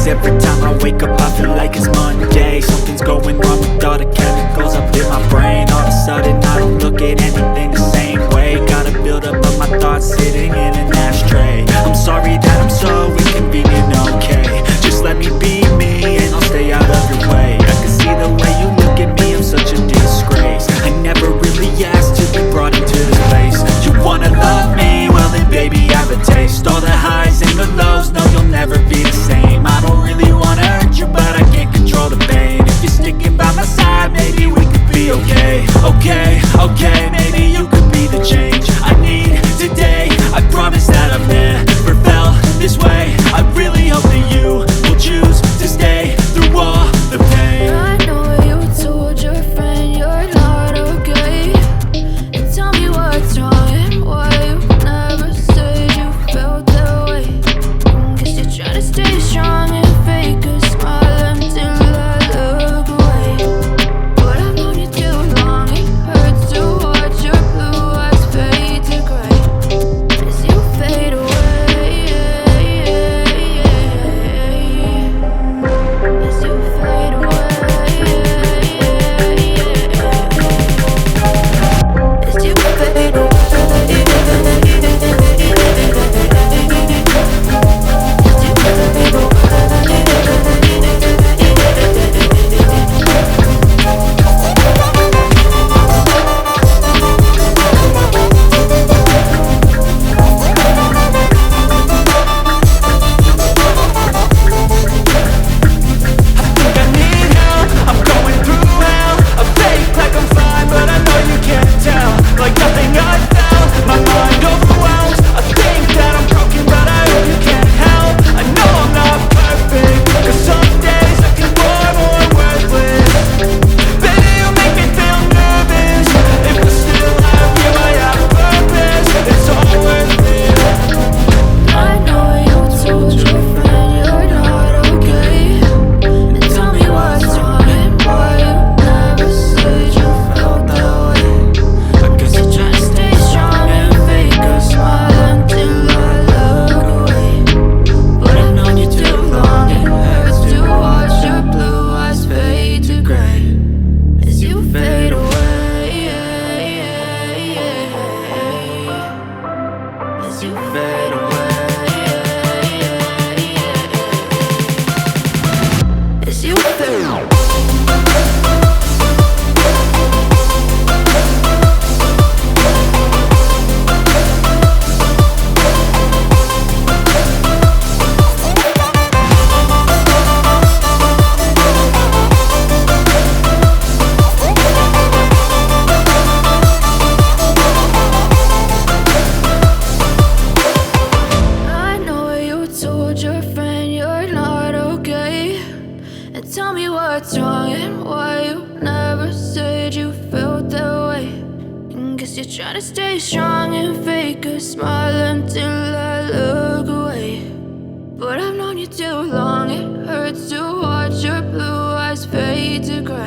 every time I wake up I feel like it's Monday. Something's going wrong with all the chemicals up in my brain. All of a sudden I don't look at anything the same way. Gotta build up of my thoughts sitting in an ashtray. I'm sorry that I'm so inconvenient, okay. Just let me be me and I'll stay out of your way. I can see the way you look at me, I'm such a disgrace. I never really asked to be brought into this place. You wanna love me? Well then baby have a taste. All the highs and the lows, no you'll never be the same. I don't really wanna hurt you but I can't control the pain. If you're sticking by my side, maybe we could be okay. Okay, maybe you could be the change I need today. I promise that I've never felt this way. I really hope that you will choose to stay through all the pain. I know you told your friend you're not okay, and tell me what's wrong and why you never said you felt that way. Guess you're trying to stay strong and fake a smile until I look away. But I've known you too long, it hurts to watch your blue eyes fade to gray as you fade away. As you fade away. As you fade away. As you fade away. As you fade away. Your friend you're not okay, and tell me what's wrong and why you never said you felt that way. And guess you're trying to stay strong and fake a smile until I look away. But I've known you too long, it hurts to watch your blue eyes fade to gray